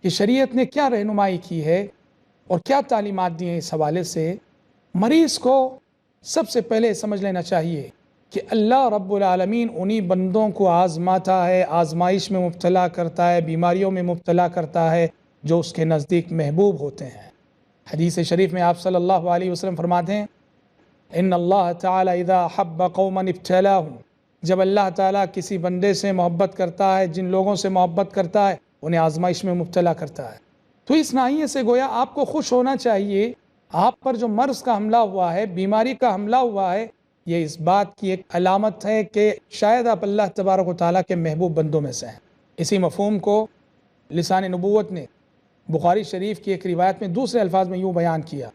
کہ شریعت نے کیا رہنمائی کی ہے اور کیا تعلیمات دی ہیں اس حوالے سے، مریض کو سب سے پہلے سمجھ لینا چاہیے کہ اللہ رب العالمین انہی بندوں کو آزماتا ہے، آزمائش میں مبتلا کرتا ہے، بیماریوں میں مبتلا کرتا ہے جو اس کے نزدیک محبوب ہوتے ہیں۔ حدیث شریف میں آپ صلی اللہ علیہ وسلم فرماتے ہیں ان اللہ تعالی اذا حب قوما ابتلاهم، جب اللہ تعالیٰ کسی بندے سے محبت کرتا ہے، جن لوگوں سے محبت کرتا ہے انہیں آزمائش میں مبتلا کرتا ہے۔ تو اس ناحیے سے گویا آپ کو خوش ہونا چاہیے، آپ پر جو مرض کا حملہ ہوا ہے، بیماری کا حملہ ہوا ہے، یہ اس بات کی ایک علامت ہے کہ شاید آپ اللہ تبارک و تعالیٰ کے محبوب بندوں میں سے ہیں۔ اسی مفہوم کو لسان نبوت نے بخاری شریف کی ایک روایت میں دوسرے الفاظ میں یوں بیان کیا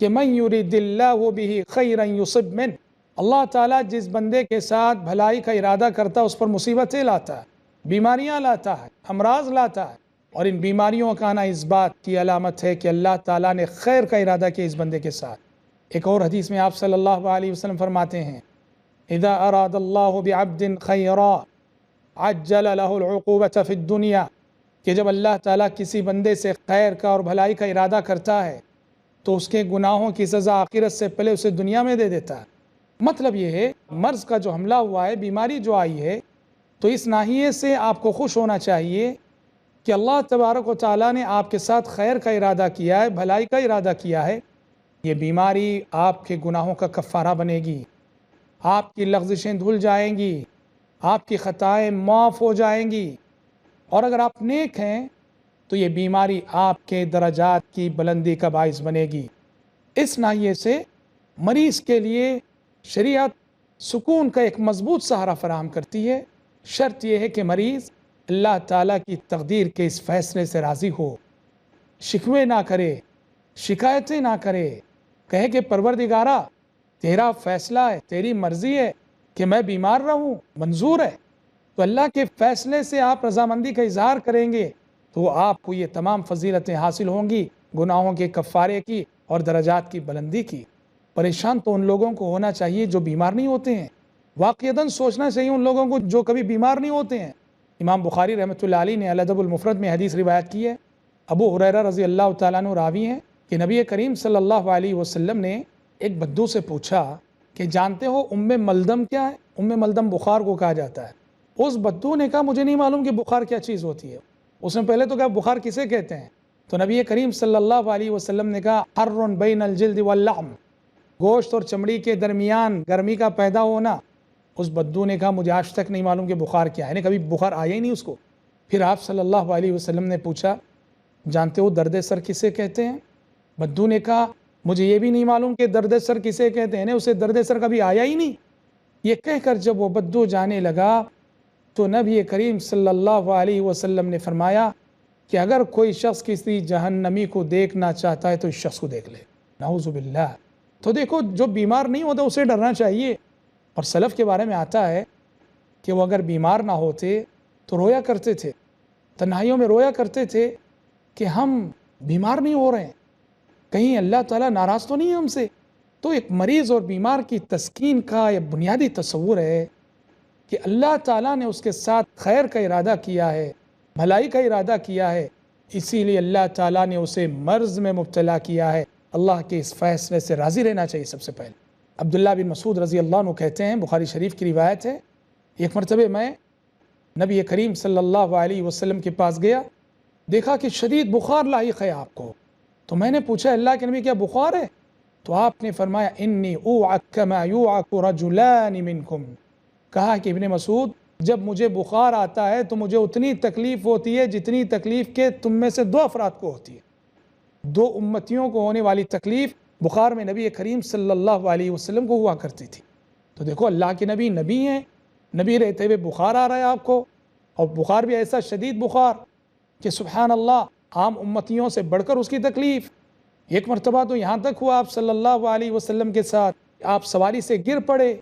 کہ من یرید اللہ بہ خیرا یصب منہ، اللہ تعالیٰ جس بندے کے ساتھ بھلائی کا ارادہ کرتا ہے اس پر مصیبتیں لاتا ہے، بیماریاں لاتا ہے، امراض لاتا ہے، اور ان بیماریوں کا آنا اس بات کی علامت ہے کہ اللہ تعالیٰ نے خیر کا ارادہ کیا اس بندے کے ساتھ۔ ایک اور حدیث میں آپ صلی اللہ علیہ وسلم فرماتے ہیں اذا اراد اللہ بعبد خیرا عجل له العقوبة فی الدنیا، کہ جب اللہ تعالیٰ کسی بندے سے خیر کا اور بھلائی کا ارادہ کرتا ہے تو اس کے گناہوں کی سزا آخرت سے پہلے اسے دنیا میں دے دیتا ہے۔ مطلب یہ ہے مرض کا جو حملہ ہوا ہے، بیماری جو آئی ہے، تو اس ناحیے سے آپ کو خوش ہونا چاہیے کہ اللہ تبارک و تعالیٰ نے آپ کے ساتھ خیر کا ارادہ کیا ہے، بھلائی کا ارادہ کیا ہے۔ یہ بیماری آپ کے گناہوں کا کفارہ بنے گی، آپ کی لغزشیں دھل جائیں گی، آپ کی خطائیں معاف ہو جائیں گی، اور اگر آپ نیک ہیں تو یہ بیماری آپ کے درجات کی بلندی کا باعث بنے گی۔ اس ناحیے سے مریض کے لیے شریعت سکون کا ایک مضبوط سہارا فراہم کرتی ہے۔ شرط یہ ہے کہ مریض اللہ تعالیٰ کی تقدیر کے اس فیصلے سے راضی ہو، شکوے نہ کرے، شکایتیں نہ کرے، کہے کہ پروردگارا تیرا فیصلہ ہے، تیری مرضی ہے کہ میں بیمار رہوں، منظور ہے۔ تو اللہ کے فیصلے سے آپ رضامندی کا اظہار کریں گے تو آپ کو یہ تمام فضیلتیں حاصل ہوں گی، گناہوں کے کفارے کی اور درجات کی بلندی کی۔ پریشان تو ان لوگوں کو ہونا چاہیے جو بیمار نہیں ہوتے ہیں، واقعتاً سوچنا چاہیے ان لوگوں کو جو کبھی بیمار نہیں ہوتے ہیں۔ امام بخاری رحمۃ اللہ علیہ نے الادب المفرد میں حدیث روایت کی ہے، ابو ہریرہ رضی اللہ تعالیٰ عنہ راوی ہیں کہ نبی کریم صلی اللہ علیہ وسلم نے ایک بدو سے پوچھا کہ جانتے ہو ملدم کیا ہے؟ ملدم بخار کو کہا جاتا ہے۔ اس بدو نے کہا مجھے نہیں معلوم کہ بخار کیا چیز ہوتی ہے۔ اس نے پہلے تو کہا بخار کسے کہتے ہیں؟ تو نبی کریم صلی اللہ علیہ وسلم نے کہا حر بین الجلد واللحم، گوشت اور چمڑی کے درمیان گرمی کا پیدا ہونا۔ اس بدو نے کہا مجھے آج تک نہیں معلوم کہ بخار کیا ہے، کبھی بخار آیا ہی نہیں اس کو۔ پھر آپ صلی اللہ علیہ وسلم نے پوچھا جانتے ہو درد سر کسے کہتے ہیں؟ بدو نے کہا مجھے یہ بھی نہیں معلوم کہ درد سر کسے کہتے ہیں، اسے درد سر کبھی آیا ہی نہیں۔ یہ کہہ کر جب وہ بدو جانے لگا تو نبی کریم صلی اللہ علیہ وسلم نے فرمایا کہ اگر کوئی شخص کسی جہنمی کو دیکھنا چاہتا ہے تو اس شخص کو دیکھ لے، نعوذ باللہ۔ تو دیکھو جو بیمار نہیں ہوتا اسے ڈرنا چاہیے۔ اور سلف کے بارے میں آتا ہے کہ وہ اگر بیمار نہ ہوتے تو رویا کرتے تھے، تنہائیوں میں رویا کرتے تھے کہ ہم بیمار نہیں ہو رہے ہیں، کہیں اللہ تعالیٰ ناراض تو نہیں ہے ہم سے۔ تو ایک مریض اور بیمار کی تسکین کا یہ بنیادی تصور ہے کہ اللہ تعالیٰ نے اس کے ساتھ خیر کا ارادہ کیا ہے، بھلائی کا ارادہ کیا ہے، اسی لیے اللہ تعالیٰ نے اسے مرض میں مبتلا کیا ہے۔ اللہ کے اس فیصلے سے راضی رہنا چاہیے سب سے پہلے۔ عبداللہ بن مسعود رضی اللہ عنہ کہتے ہیں، بخاری شریف کی روایت ہے، ایک مرتبہ میں نبی کریم صلی اللہ علیہ وسلم کے پاس گیا، دیکھا کہ شدید بخار لاحق ہے آپ کو۔ تو میں نے پوچھا اللہ کے نبی کیا بخار ہے؟ تو آپ نے فرمایا انی اوعک کما یوعک رجلان منکم، کہا کہ ابن مسعود جب مجھے بخار آتا ہے تو مجھے اتنی تکلیف ہوتی ہے جتنی تکلیف کہ تم میں سے 2 افراد کو ہوتی ہے۔ 2 امتیوں کو ہونے والی تکلیف بخار میں نبی کریم صلی اللہ علیہ وسلم کو ہوا کرتی تھی۔ تو دیکھو اللہ کے نبی ہیں، نبی رہتے ہوئے بخار آ رہا ہے آپ کو، اور بخار بھی ایسا شدید بخار کہ سبحان اللہ عام امتیوں سے بڑھ کر اس کی تکلیف۔ ایک مرتبہ تو یہاں تک ہوا آپ صلی اللہ علیہ وسلم کے ساتھ، آپ سواری سے گر پڑے،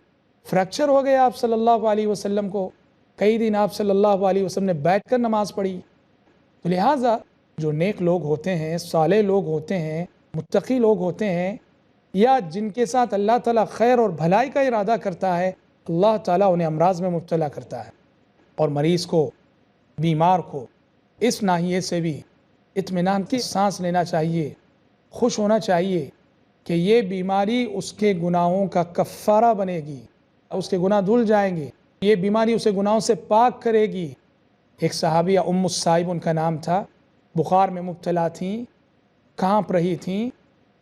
فریکچر ہو گیا آپ صلی اللہ علیہ وسلم کو، کئی دن آپ صلی اللہ علیہ وسلم نے بیٹھ کر نماز پڑھی۔ تو لہٰذا جو نیک لوگ ہوتے ہیں، صالح لوگ ہوتے ہیں، متقی لوگ ہوتے ہیں، یا جن کے ساتھ اللہ تعالیٰ خیر اور بھلائی کا ارادہ کرتا ہے، اللہ تعالیٰ انہیں امراض میں مبتلا کرتا ہے۔ اور مریض کو، بیمار کو اس ناحیے سے بھی اطمینان کی سانس لینا چاہیے، خوش ہونا چاہیے کہ یہ بیماری اس کے گناہوں کا کفارہ بنے گی، اس کے گناہ دھل جائیں گے، یہ بیماری اسے گناہوں سے پاک کرے گی۔ ایک صحابیہ ام الصائب ان کا نام تھا، بخار میں مبتلا تھیں، کانپ رہی تھیں۔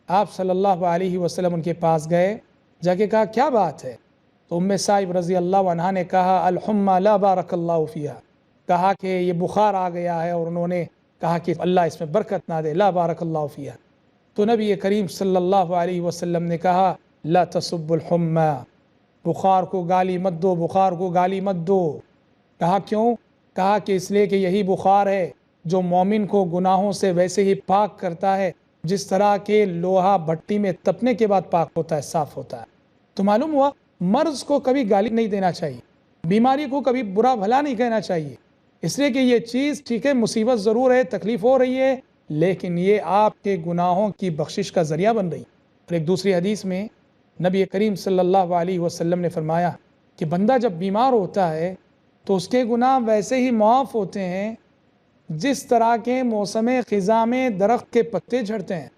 آپ صلی اللہ علیہ وسلم ان کے پاس گئے، جا کے کہا کیا بات ہے؟ تو ام صائب رضی اللہ عنہا نے کہا الحمى لا بارک اللہ فیہا، کہا کہ یہ بخار آ گیا ہے، اور انہوں نے کہا کہ اللہ اس میں برکت نہ دے، لا بارک اللہ فیہا۔ تو نبی کریم صلی اللہ علیہ وسلم نے کہا لا تسب الحمى، بخار کو گالی مت دو، بخار کو گالی مت دو۔ کہا کیوں؟ کہا کہ اس لیے کہ یہی بخار ہے جو مومن کو گناہوں سے ویسے ہی پاک کرتا ہے جس طرح کہ لوہا بھٹی میں تپنے کے بعد پاک ہوتا ہے، صاف ہوتا ہے۔ تو معلوم ہوا مرض کو کبھی گالی نہیں دینا چاہیے، بیماری کو کبھی برا بھلا نہیں کہنا چاہیے، اس لیے کہ یہ چیز ٹھیک ہے، مصیبت ضرور ہے، تکلیف ہو رہی ہے، لیکن یہ آپ کے گناہوں کی بخشش کا ذریعہ بن رہی ہے۔ اور ایک دوسری حدیث میں نبی کریم صلی اللہ علیہ وسلم نے فرمایا کہ بندہ جب بیمار ہوتا ہے تو اس کے گناہ ویسے ہی معاف ہوتے ہیں جس طرح کے موسم خزاں میں درخت کے پتے جھڑتے ہیں،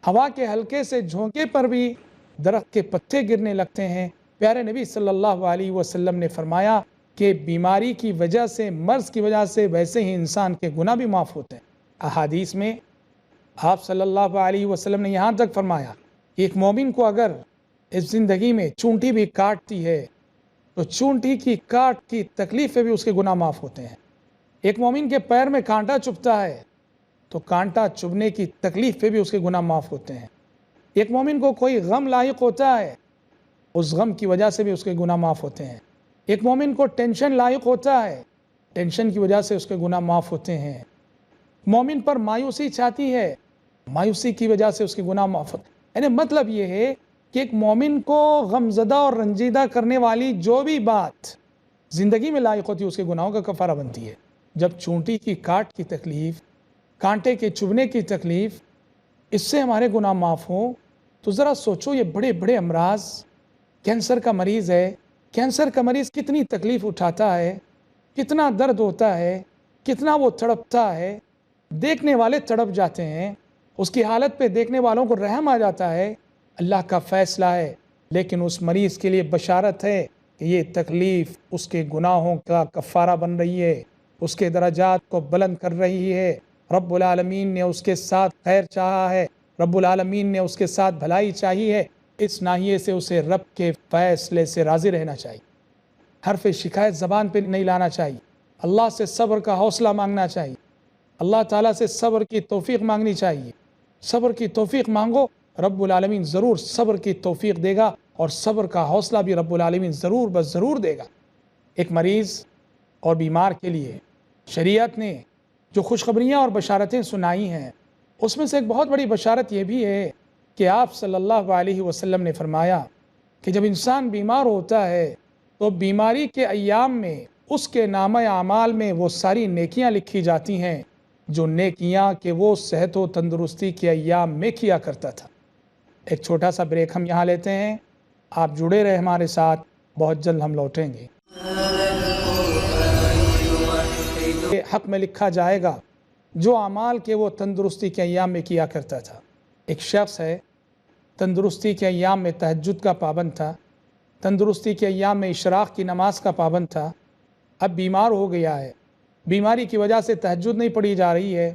ہوا کے ہلکے سے جھونکے پر بھی درخت کے پتے گرنے لگتے ہیں۔ پیارے نبی صلی اللہ علیہ وسلم نے فرمایا کہ بیماری کی وجہ سے، مرض کی وجہ سے ویسے ہی انسان کے گناہ بھی معاف ہوتے ہیں۔ احادیث میں آپ صلی اللہ علیہ وسلم نے یہاں تک فرمایا کہ ایک مومن کو اگر اس زندگی میں چونٹی بھی کاٹتی ہے تو چونٹی کی کاٹ کی تکلیف سے بھی اس کے گناہ معاف ہوتے ہیں۔ ایک مومن کے پیر میں کانٹا چبھتا ہے تو کانٹا چبھنے کی تکلیف پہ بھی اس کے گناہ معاف ہوتے ہیں۔ ایک مومن کو کوئی غم لاحق ہوتا ہے، اس غم کی وجہ سے بھی اس کے گناہ معاف ہوتے ہیں۔ ایک مومن کو ٹینشن لاحق ہوتا ہے، ٹینشن کی وجہ سے اس کے گناہ معاف ہوتے ہیں۔ مومن پر مایوسی چھاتی ہے، مایوسی کی وجہ سے اس کے گناہ معاف ہوتے ہیں۔ یعنی مطلب یہ ہے کہ ایک مومن کو غمزدہ اور رنجیدہ کرنے والی جو بھی بات زندگی میں لاحق ہوتی ہے اس کے گناہوں کا کفارہ بنتی ہے۔ جب چونٹی کی کاٹ کی تکلیف، کانٹے کے چبھنے کی تکلیف، اس سے ہمارے گناہ معاف ہوں تو ذرا سوچو یہ بڑے بڑے امراض، کینسر کا مریض ہے، کینسر کا مریض کتنی تکلیف اٹھاتا ہے، کتنا درد ہوتا ہے، کتنا وہ تڑپتا ہے، دیکھنے والے تڑپ جاتے ہیں، اس کی حالت پہ دیکھنے والوں کو رحم آ جاتا ہے۔ اللہ کا فیصلہ ہے، لیکن اس مریض کے لیے بشارت ہے کہ یہ تکلیف اس کے گناہوں کا کفارہ بن رہی ہے، اس کے درجات کو بلند کر رہی ہے۔ رب العالمین نے اس کے ساتھ خیر چاہا ہے، رب العالمین نے اس کے ساتھ بھلائی چاہی ہے، اس ناحیے سے اسے رب کے فیصلے سے راضی رہنا چاہیے۔ حرف شکایت زبان پہ نہیں لانا چاہیے، اللہ سے صبر کا حوصلہ مانگنا چاہیے، اللہ تعالیٰ سے صبر کی توفیق مانگنی چاہیے۔ صبر کی توفیق مانگو، رب العالمین ضرور صبر کی توفیق دے گا، اور صبر کا حوصلہ بھی رب العالمین ضرور بس ضرور دے گا۔ ایک مریض اور بیمار کے لیے شریعت نے جو خوشخبریاں اور بشارتیں سنائی ہیں، اس میں سے ایک بہت بڑی بشارت یہ بھی ہے کہ آپ صلی اللہ علیہ وسلم نے فرمایا کہ جب انسان بیمار ہوتا ہے تو بیماری کے ایام میں اس کے نامہ اعمال میں وہ ساری نیکیاں لکھی جاتی ہیں جو نیکیاں کہ وہ صحت و تندرستی کے ایام میں کیا کرتا تھا۔ ایک چھوٹا سا بریک ہم یہاں لیتے ہیں، آپ جڑے رہے ہمارے ساتھ، بہت جلد ہم لوٹیں گے۔ حق میں لکھا جائے گا جو اعمال کے وہ تندرستی کے ایام میں کیا کرتا تھا۔ ایک شخص ہے، تندرستی کے ایام میں تہجد کا پابند تھا، تندرستی کے ایام میں اشراق کی نماز کا پابند تھا، اب بیمار ہو گیا ہے، بیماری کی وجہ سے تہجد نہیں پڑھی جا رہی ہے،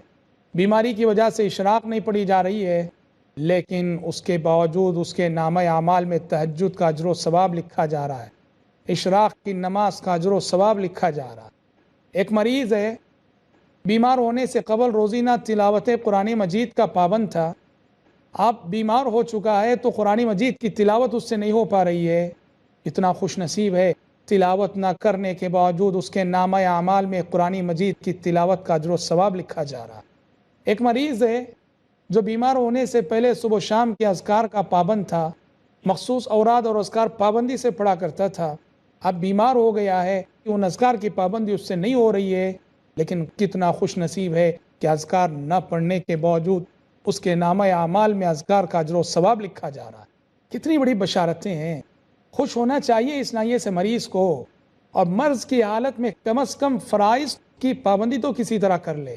بیماری کی وجہ سے اشراق نہیں پڑھی جا رہی ہے، لیکن اس کے باوجود اس کے نامہ اعمال میں تہجد کا اجر و ثواب لکھا جا رہا ہے، اشراق کی نماز کا اجر و ثواب لکھا جا رہا ہے۔ ایک مریض ہے، بیمار ہونے سے قبل روزینہ تلاوت قرآن مجید کا پابند تھا، اب بیمار ہو چکا ہے تو قرآن مجید کی تلاوت اس سے نہیں ہو پا رہی ہے، اتنا خوش نصیب ہے تلاوت نہ کرنے کے باوجود اس کے نامہ اعمال میں قرآن مجید کی تلاوت کا اجر و ثواب لکھا جا رہا۔ ایک مریض ہے جو بیمار ہونے سے پہلے صبح و شام کے اذکار کا پابند تھا، مخصوص اوراد اور اذکار پابندی سے پڑھا کرتا تھا، اب بیمار ہو گیا ہے کہ ان اذکار کی پابندی اس سے نہیں ہو رہی ہے، لیکن کتنا خوش نصیب ہے کہ اذکار نہ پڑھنے کے باوجود اس کے نامہ اعمال میں اذکار کا اجر و ثواب لکھا جا رہا ہے۔ کتنی بڑی بشارتیں ہیں، خوش ہونا چاہیے اس ناحیے سے مریض کو، اور مرض کی حالت میں کم از کم فرائض کی پابندی تو کسی طرح کر لے،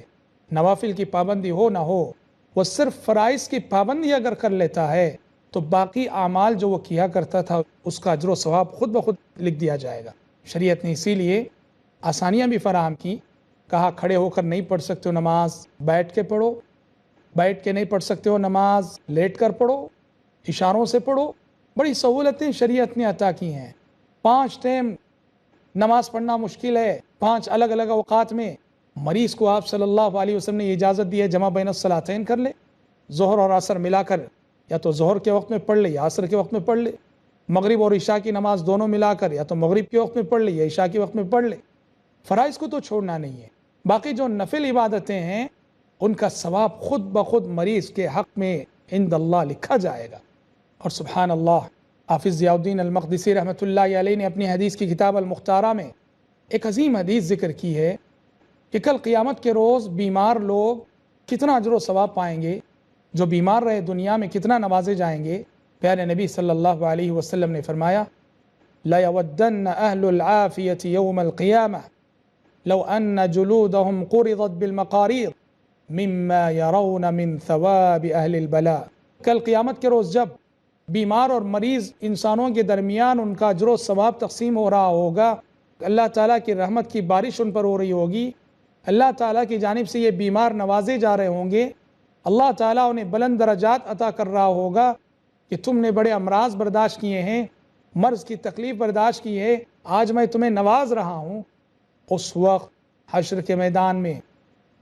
نوافل کی پابندی ہو نہ ہو، وہ صرف فرائض کی پابندی اگر کر لیتا ہے تو باقی اعمال جو وہ کیا کرتا تھا اس کا اجر و ثواب خود بخود لکھ دیا جائے گا۔ شریعت نے اسی لیے آسانیاں بھی فراہم کی، کہا کھڑے ہو کر نہیں پڑھ سکتے ہو نماز بیٹھ کے پڑھو، بیٹھ کے نہیں پڑھ سکتے ہو نماز لیٹ کر پڑھو، اشاروں سے پڑھو۔ بڑی سہولتیں شریعت نے عطا کی ہیں۔ 5 ٹائم نماز پڑھنا مشکل ہے، 5 الگ الگ اوقات میں، مریض کو آپ صلی اللہ علیہ وسلم نے اجازت دی ہے جمع بین الصلاتین کر لے، ظہر اور عصر ملا کر یا تو ظہر کے وقت میں پڑھ لے یا عصر کے وقت میں پڑھ لے، مغرب اور عشاء کی نماز دونوں ملا کر یا تو مغرب کے وقت میں پڑھ لے یا عشاء کے وقت میں پڑھ لے۔ فرائض کو تو چھوڑنا نہیں ہے، باقی جو نفل عبادتیں ہیں ان کا ثواب خود بخود مریض کے حق میں عند اللہ لکھا جائے گا۔ اور سبحان اللہ، حافظ ضیاء الدین المقدسی رحمۃ اللہ علیہ نے اپنی حدیث کی کتاب المختارہ میں ایک عظیم حدیث ذکر کی ہے کہ کل قیامت کے روز بیمار لوگ کتنا اجر و ثواب پائیں گے، جو بیمار رہے دنیا میں کتنا نوازے جائیں گے۔ پیارے نبی صلی اللہ علیہ وسلم نے فرمایا لَيَوَدَّنَّ أَهْلُ الْعَافِيَةِ يَوْمَ الْقِيَامَةِ لَوْ أَنَّ جُلُودَهُمْ قُرِضَتْ بِالْمَقَارِيضِ مِمَّا يَرَوْنَ مِنْ ثَوَابِ أَهْلِ الْبَلَاءِ۔ کل قیامت کے روز جب بیمار اور مریض انسانوں کے درمیان ان کا اجر و ثواب تقسیم ہو رہا ہوگا، اللہ تعالیٰ کی رحمت کی بارش ان پر ہو رہی ہوگی، اللہ تعالیٰ کی جانب سے یہ بیمار نوازے جا رہے ہوں گے، اللہ تعالیٰ انہیں بلند درجات عطا کر رہا ہوگا کہ تم نے بڑے امراض برداشت کیے ہیں، مرض کی تکلیف برداشت کی ہے، آج میں تمہیں نواز رہا ہوں۔ اس وقت حشر کے میدان میں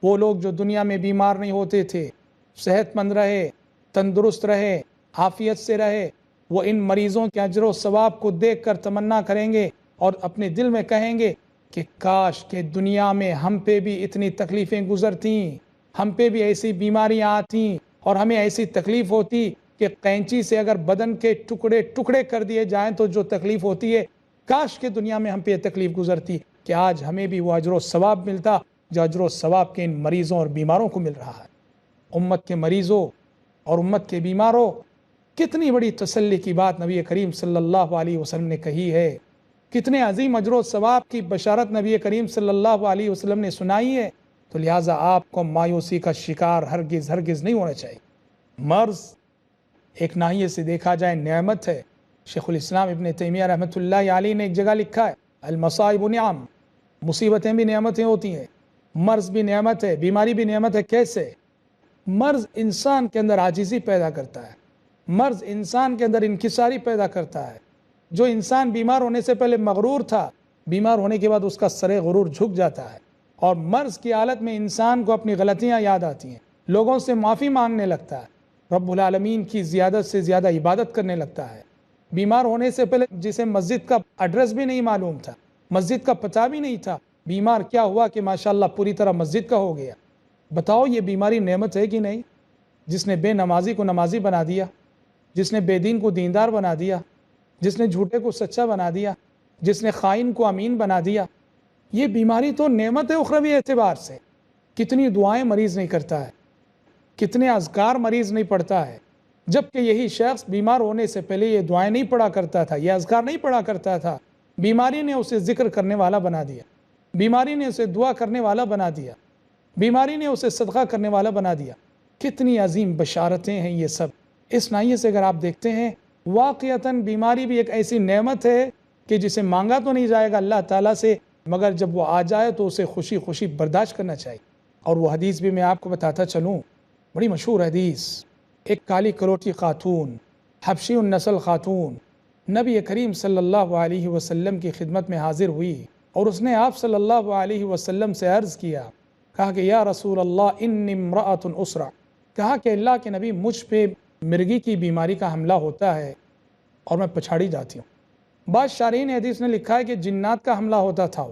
وہ لوگ جو دنیا میں بیمار نہیں ہوتے تھے، صحت مند رہے، تندرست رہے، عافیت سے رہے، وہ ان مریضوں کے اجر و ثواب کو دیکھ کر تمنا کریں گے اور اپنے دل میں کہیں گے کہ کاش کہ دنیا میں ہم پہ بھی اتنی تکلیفیں گزرتیں، ہم پہ بھی ایسی بیماریاں آتیں اور ہمیں ایسی تکلیف ہوتی کہ قینچی سے اگر بدن کے ٹکڑے ٹکڑے کر دیے جائیں تو جو تکلیف ہوتی ہے، کاش کہ دنیا میں ہم پہ یہ تکلیف گزرتی کہ آج ہمیں بھی وہ اجر و ثواب ملتا جو اجر و ثواب کے ان مریضوں اور بیماروں کو مل رہا ہے۔ امت کے مریضوں اور امت کے بیماروں، کتنی بڑی تسلی کی بات نبی کریم صلی اللہ علیہ وسلم نے کہی ہے، کتنے عظیم اجر و ثواب کی بشارت نبی کریم صلی اللہ علیہ وسلم نے سنائی ہے، تو لہٰذا آپ کو مایوسی کا شکار ہرگز نہیں ہونا چاہیے۔ مرض ایک ناحیے سے دیکھا جائے نعمت ہے۔ شیخ الاسلام ابن تیمیہ رحمۃ اللہ علیہ نے ایک جگہ لکھا ہے المصائب نعم، مصیبتیں بھی نعمتیں ہوتی ہیں، مرض بھی نعمت ہے، بیماری بھی نعمت ہے۔ کیسے؟ مرض انسان کے اندر عاجزی پیدا کرتا ہے، مرض انسان کے اندر انکساری پیدا کرتا ہے۔ جو انسان بیمار ہونے سے پہلے مغرور تھا، بیمار ہونے کے بعد اس کا سر غرور جھک جاتا ہے، اور مرض کی حالت میں انسان کو اپنی غلطیاں یاد آتی ہیں، لوگوں سے معافی مانگنے لگتا ہے، رب العالمین کی زیادہ سے زیادہ عبادت کرنے لگتا ہے۔ بیمار ہونے سے پہلے جسے مسجد کا ایڈریس بھی نہیں معلوم تھا، مسجد کا پتہ بھی نہیں تھا، بیمار کیا ہوا کہ ماشاءاللہ پوری طرح مسجد کا ہو گیا۔ بتاؤ یہ بیماری نعمت ہے کہ نہیں؟ جس نے بے نمازی کو نمازی بنا دیا، جس نے بے دین کو دیندار بنا دیا، جس نے جھوٹے کو سچا بنا دیا، جس نے خائن کو امین بنا دیا، یہ بیماری تو نعمت ہے اخروی اعتبار سے۔ کتنی دعائیں مریض نہیں کرتا ہے، کتنے اذکار مریض نہیں پڑھتا ہے، جبکہ یہی شخص بیمار ہونے سے پہلے یہ دعائیں نہیں پڑھا کرتا تھا، یہ اذکار نہیں پڑھا کرتا تھا۔ بیماری نے اسے ذکر کرنے والا بنا دیا، بیماری نے اسے دعا کرنے والا بنا دیا، بیماری نے اسے صدقہ کرنے والا بنا دیا۔ کتنی عظیم بشارتیں ہیں یہ سب۔ اس ناحیے سے اگر آپ دیکھتے ہیں، واقعتاً بیماری بھی ایک ایسی نعمت ہے کہ جسے مانگا تو نہیں جائے گا اللہ تعالیٰ سے، مگر جب وہ آ جائے تو اسے خوشی خوشی برداشت کرنا چاہیے۔ اور وہ حدیث بھی میں آپ کو بتاتا چلوں، بڑی مشہور حدیث۔ ایک کالی کلوٹی خاتون، حبشی النسل خاتون، نبی کریم صلی اللہ علیہ وسلم کی خدمت میں حاضر ہوئی اور اس نے آپ صلی اللہ علیہ وسلم سے عرض کیا، کہا کہ یا رسول اللہ انی امرأۃ اسرع، کہا کہ اللہ کے نبی مجھ پہ مرگی کی بیماری کا حملہ ہوتا ہے اور میں پچھاڑی جاتی ہوں۔ بعض شارحین حدیث نے لکھا ہے کہ جنات کا حملہ ہوتا تھا،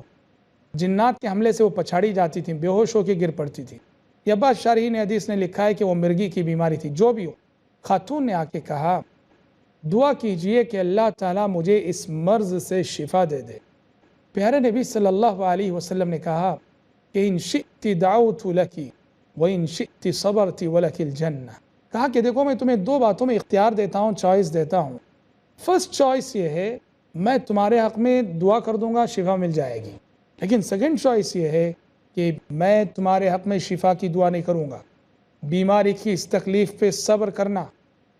جنات کے حملے سے وہ پچھاڑی جاتی تھی، بے ہوش ہو کے گر پڑتی تھی، یا بعض شارحین حدیث نے لکھا ہے کہ وہ مرگی کی بیماری تھی۔ جو بھی ہو، خاتون نے آ کے کہا دعا کیجئے کہ اللہ تعالیٰ مجھے اس مرض سے شفا دے دے۔ پیارے نبی صلی اللہ علیہ وسلم نے کہا کہ ان شئت دعوت لکی وان شئت صبرت ولک الجنہ، کہا کہ دیکھو میں تمہیں 2 باتوں میں اختیار دیتا ہوں، چوائس دیتا ہوں۔ فرسٹ چوائس یہ ہے میں تمہارے حق میں دعا کر دوں گا، شفا مل جائے گی، لیکن سیکنڈ چوائس یہ ہے کہ میں تمہارے حق میں شفا کی دعا نہیں کروں گا، بیماری کی اس تکلیف پہ صبر کرنا،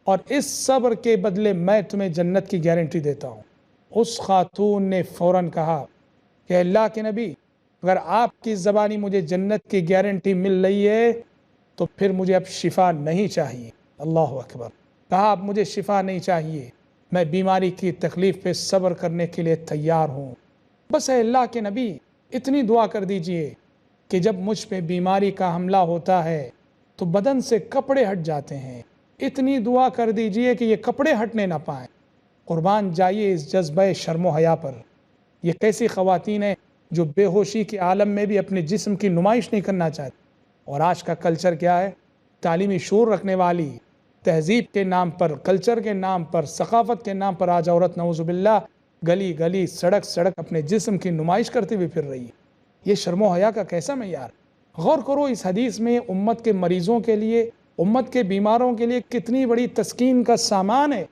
اور اس صبر کے بدلے میں تمہیں جنت کی گارنٹی دیتا ہوں۔ اس خاتون نے فوراً کہا کہ اللہ کے نبی، اگر آپ کی زبانی مجھے جنت کی گارنٹی مل رہی ہے تو پھر مجھے اب شفا نہیں چاہیے۔ اللہ اکبر، کہا اب مجھے شفا نہیں چاہیے، میں بیماری کی تکلیف پہ صبر کرنے کے لیے تیار ہوں۔ بس اے اللہ کے نبی، اتنی دعا کر دیجئے کہ جب مجھ پہ بیماری کا حملہ ہوتا ہے تو بدن سے کپڑے ہٹ جاتے ہیں، اتنی دعا کر دیجئے کہ یہ کپڑے ہٹنے نہ پائیں۔ قربان جائیے اس جذبہ شرم و حیا پر۔ یہ کیسی خواتین ہیں جو بے ہوشی کے عالم میں بھی اپنے جسم کی نمائش نہیں کرنا چاہتی۔ اور آج کا کلچر کیا ہے؟ تعلیمی شعور رکھنے والی، تہذیب کے نام پر، کلچر کے نام پر، ثقافت کے نام پر آج عورت نعوذ باللہ گلی گلی سڑک سڑک اپنے جسم کی نمائش کرتے ہوئے پھر رہی ہے۔ یہ شرم و حیا کا کیسا معیار؟ غور کرو اس حدیث میں امت کے مریضوں کے لیے، امت کے بیماروں کے لیے کتنی بڑی تسکین کا سامان ہے۔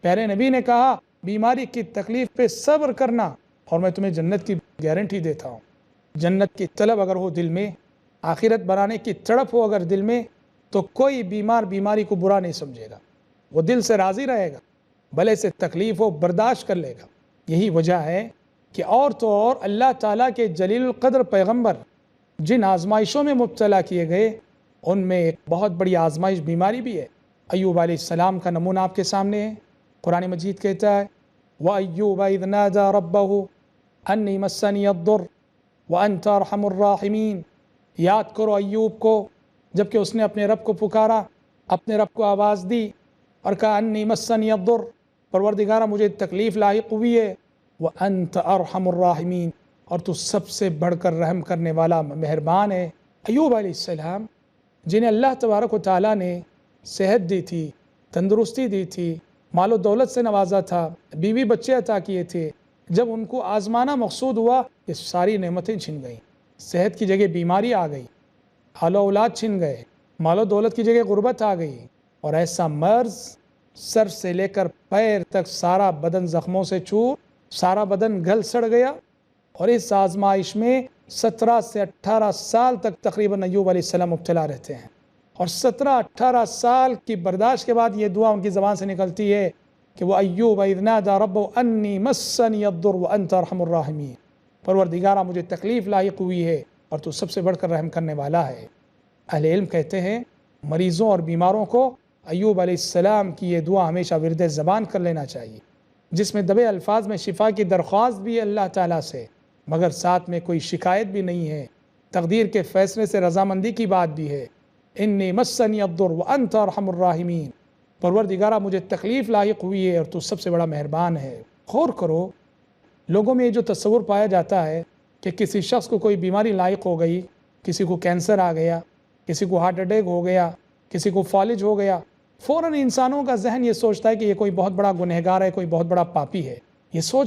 پیارے نبی نے کہا بیماری کی تکلیف پہ صبر کرنا اور میں تمہیں جنت کی گارنٹی دیتا ہوں۔ جنت کی طلب اگر ہو دل میں، آخرت بنانے کی تڑپ ہو اگر دل میں، تو کوئی بیمار بیماری کو برا نہیں سمجھے گا، وہ دل سے راضی رہے گا، بھلے سے تکلیف ہو برداشت کر لے گا۔ یہی وجہ ہے کہ اور تو اور اللہ تعالیٰ کے جلیل القدر پیغمبر جن آزمائشوں میں مبتلا کیے گئے، ان میں ایک بہت بڑی آزمائش بیماری بھی ہے۔ ایوب علیہ السلام کا نمونہ آپ کے سامنے ہے۔ قرآن مجید کہتا ہے وَأَيُّوبَ إِذْ نَادَى رَبَّهُ أَنِّي مَسَّنِيَ الضُّرُّ وَأَنْتَ أَرْحَمُ الرَّاحِمِينَ۔ یاد کرو ایوب کو جب کہ اس نے اپنے رب کو پکارا، اپنے رب کو آواز دی اور کہا انی مسنی الضر، پروردگارہ مجھے تکلیف لاحق ہوئی ہے، وانت ارحم الراحمین، اور تو سب سے بڑھ کر رحم کرنے والا مہربان ہے۔ ایوب علیہ السلام جنہیں اللہ تبارک و تعالیٰ نے صحت دی تھی، تندرستی دی تھی، مال و دولت سے نوازا تھا، بیوی بچے عطا کیے تھے، جب ان کو آزمانا مقصود ہوا یہ ساری نعمتیں چھن گئیں، صحت کی جگہ بیماری آ گئی، اہل و اولاد چھن گئے، مال و دولت کی جگہ غربت آ گئی، اور ایسا مرض سر سے لے کر پیر تک سارا بدن زخموں سے چور، سارا بدن گل سڑ گیا۔ اور اس آزمائش میں 17 سے 18 سال تک تقریباً ایوب علیہ السلام مبتلا رہتے ہیں، اور 17-18 سال کی برداشت کے بعد یہ دعا ان کی زبان سے نکلتی ہے کہ وہ ایوب اذ نادى ربه انی مسنی الضر وانت ارحم الراحمین، پروردگارہ مجھے تکلیف لاحق ہوئی ہے اور تو سب سے بڑھ کر رحم کرنے والا ہے۔ اہل علم کہتے ہیں مریضوں اور بیماروں کو ایوب علیہ السلام کی یہ دعا ہمیشہ ورد زبان کر لینا چاہیے، جس میں دبے الفاظ میں شفا کی درخواست بھی ہے اللہ تعالیٰ سے، مگر ساتھ میں کوئی شکایت بھی نہیں ہے، تقدیر کے فیصلے سے رضامندی کی بات بھی ہے۔ انی مسنی الضر وانت ارحم الراحمین، پروردگارہ مجھے تکلیف لاحق ہوئی ہے اور تو سب سے بڑا مہربان ہے۔ غور کرو، لوگوں میں یہ جو تصور پایا جاتا ہے کہ کسی شخص کو کوئی بیماری لاحق ہو گئی، کسی کو کینسر آ گیا، کسی کو ہارٹ اٹیک ہو گیا، کسی کو فالج ہو گیا، فوراً انسانوں کا ذہن یہ سوچتا ہے کہ یہ کوئی بہت بڑا گنہگار ہے، کوئی بہت بڑا پاپی ہے۔ یہ سوچ